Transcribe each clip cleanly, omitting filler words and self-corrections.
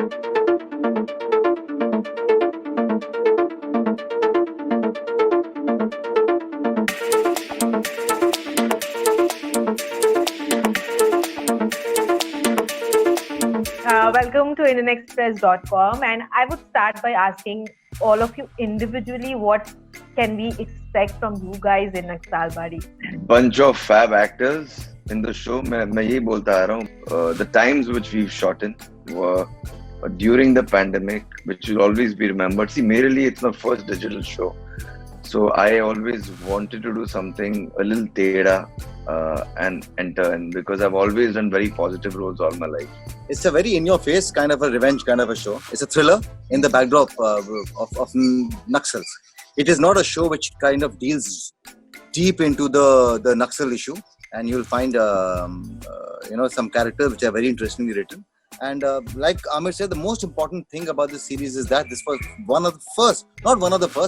Welcome to IndianExpress.com, and I would start by asking all of you individually, what can we expect from you guys in Naxalbari? Bunch of fab actors in the show. मैं यही बोलता आ रहा हूँ. The times which we've shot in were during the pandemic, which will always be remembered. See, मेरे लिए it's my first digital show, so I always wanted to do something a little teda and enter in, because I've always done very positive roles all my life. It's a very in-your-face kind of a revenge kind of a show. It's a thriller in the backdrop of Naxals. It is not a show which kind of deals deep into the Naxal issue, and you'll find some characters which are very interestingly written. And like Aamir said, the most important thing about this series is that this was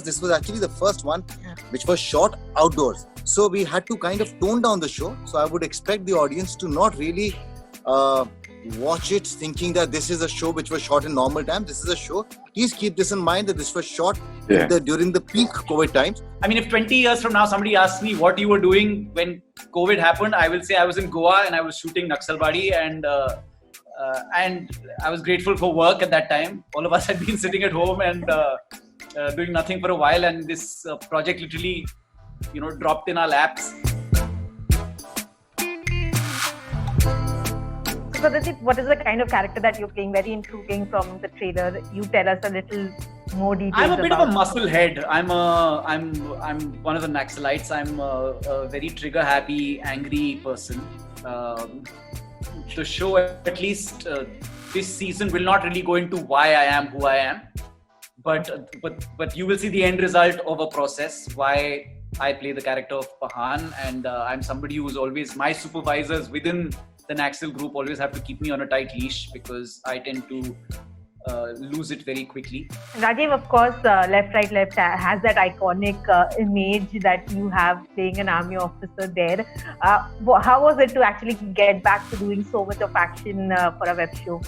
this was actually the first one which was shot outdoors. So we had to kind of tone down the show. So I would expect the audience to not really watch it thinking that this is a show which was shot in normal times. This is a show. Please keep this in mind that this was shot during the peak COVID times. I mean, if 20 years from now somebody asks me what you were doing when COVID happened, I will say I was in Goa and I was shooting Naxalbari, and I was grateful for work at that time. All of us had been sitting at home and doing nothing for a while, and this project literally, dropped in our laps. So Satyadeep, what is the kind of character that you're playing? Very intriguing from the trailer. You tell us a little more details. I'm a bit of a muscle head. I'm one of the Naxalites. I'm a very trigger happy, angry person. The show, at least this season, will not really go into why I am who I am, but you will see the end result of a process. Why I play the character of Pahan, and I'm somebody who's always, my supervisors within the Naxal group always have to keep me on a tight leash, because I tend to lose it very quickly. Rajeev, of course, Left, Right, Left has that iconic image that you have playing an army officer there. How was it to actually get back to doing so much of action for a web show?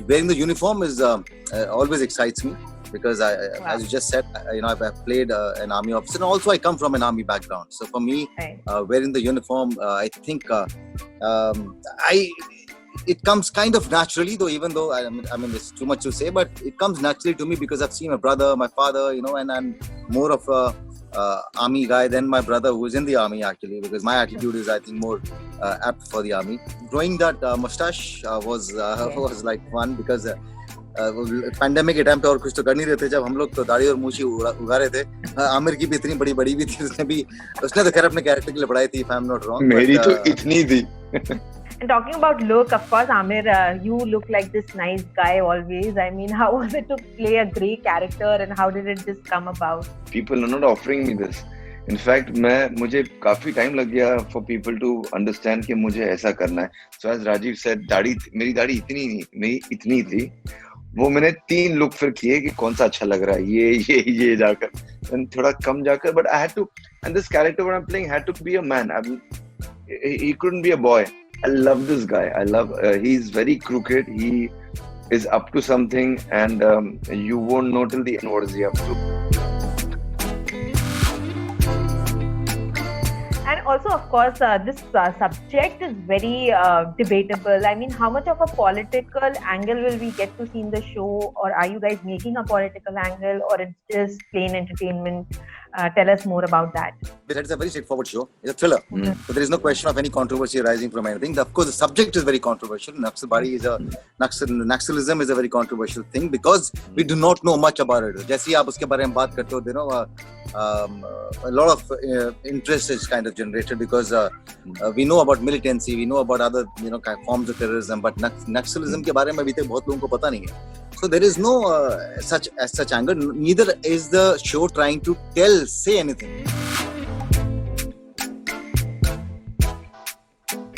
Wearing the uniform is always excites me, because as you just said, I've played an army officer, and also I come from an army background. So for me, wearing the uniform, I think it comes kind of naturally, though, even though I mean it's too much to say, but it comes naturally to me because I've seen my brother, my father, and I'm more of a army guy than my brother who is in the army, actually, because my attitude is, I think, more apt for the army. Growing that mustache was like fun, because pandemic के time पे और कुछ तो कर नहीं रहे थे, जब हम लोग तो दाढ़ी और मूछी उगा रहे थे. आमिर की भी इतनी बड़ी भी थी, उसने तो खैर अपने कैरेक्टर के लिए बढ़ाई थी, if I'm not wrong. मेरी तो इतनी थी. And talking about look, of course, Aamir, you look like this nice guy always. I mean, how was it to play a grey character, and how did it just come about? People are not offering me this. In fact, मुझे काफी time लग गया for people to understand कि मुझे ऐसा करना है. So as Rajeev said, मेरी दाढ़ी इतनी थी. वो मैंने 3 लुक फिर किए कि कौन सा अच्छा लग रहा है, ये जाकर, and थोड़ा कम जाकर, but I had to, and this character what I'm playing had to be a man. He couldn't be a boy. I love this guy. He's very crooked. He is up to something, and you won't know till the end what is he up to. And also, of course, this subject is very debatable. I mean, how much of a political angle will we get to see in the show, or are you guys making a political angle, or it's just plain entertainment? Tell us more about that. It's a very straightforward show. It's a thriller. So there is no question of any controversy arising from anything. Of course, the subject is very controversial. Naxalism is a very controversial thing, because we do not know much about it. जैसे आप उसके बारे में बात करते हो, a lot of interest is kind of generated, because we know about militancy, we know about other forms of terrorism, but Naxalism के बारे में अभी तक बहुत लोगों को पता नहीं है. So there is no such angle. Neither is the show trying to say anything.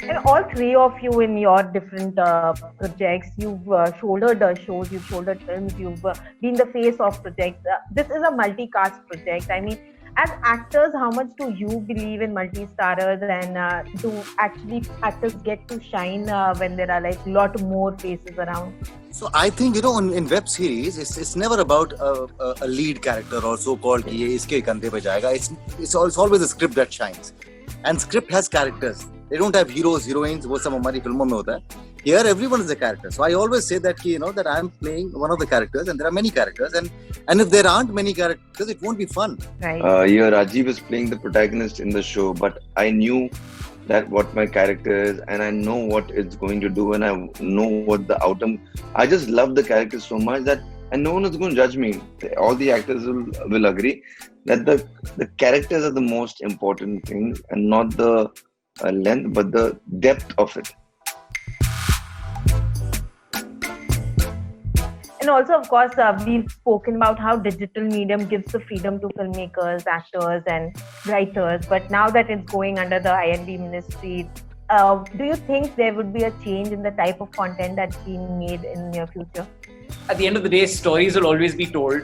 And all three of you in your different projects, you've shouldered shows, you've shouldered films, you've been the face of projects. This is a multicast project. I mean, as actors, how much do you believe in multi-starers, and do actually actors get to shine when there are like lot more faces around? So I think, in web series, it's never about a lead character or so-called कि ये इसके कंधे पे जाएगा. It's always a script that shines, and script has characters. They don't have heroes, heroines. वो सब हमारी फिल्मों में होता है. Here, everyone is a character. So I always say that that I'm playing one of the characters, and there are many characters, and if there aren't many characters, it won't be fun. Right. Rajeev is playing the protagonist in the show, but I knew that what my character is, and I know what it's going to do, and I know what the outcome. I just love the character so much that, and no one is going to judge me. All the actors will agree that the characters are the most important thing, and not the length, but the depth of it. And also, of course, we've spoken about how digital medium gives the freedom to filmmakers, actors, and writers. But now that it's going under the INB ministry, do you think there would be a change in the type of content that's being made in the near future? At the end of the day, stories will always be told.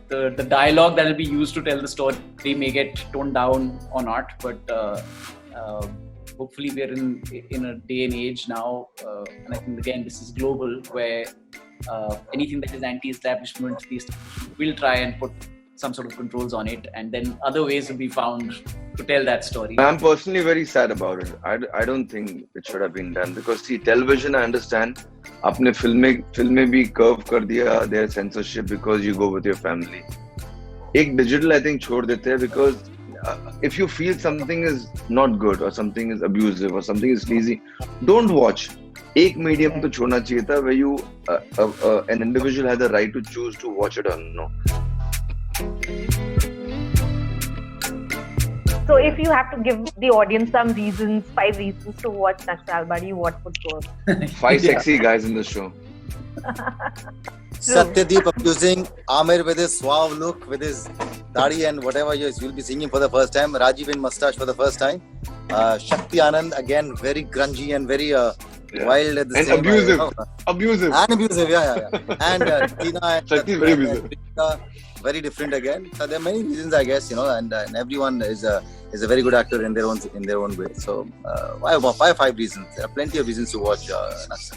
The dialogue that will be used to tell the story may get toned down or not, but hopefully we're in a day and age now, and I think again this is global, where anything that is anti-establishment, the establishment will try and put some sort of controls on it, and then other ways will be found to tell that story. I'm personally very sad about it. I don't think it should have been done, because see, television, I understand, अपने फिल्में भी curve कर दिया their censorship because you go with your family. एक digital I think छोड़ देते हैं, because if you feel something is not good or something is abusive or something is sleazy, don't watch. एक medium तो छोड़ना चाहिए था where you an individual has the right to choose to watch it or no. So if you have to give the audience some reasons, 5 reasons to watch Naxalbari, what would go? 5 sexy guys in the show. Satyadeep abusing, Aamir with his suave look, with his dadi and whatever you'll be seeing him for the first time, Rajeev in mustache for the first time, Shakti Anand again very grungy and very wild at the and same abusive. time. Abusive. And abusive, yeah. And Tina and Shakti is very abusive. Very different again. So there are many reasons, I guess, and everyone is a very good actor in their own way. So why 5 reasons? There are plenty of reasons to watch Naxal.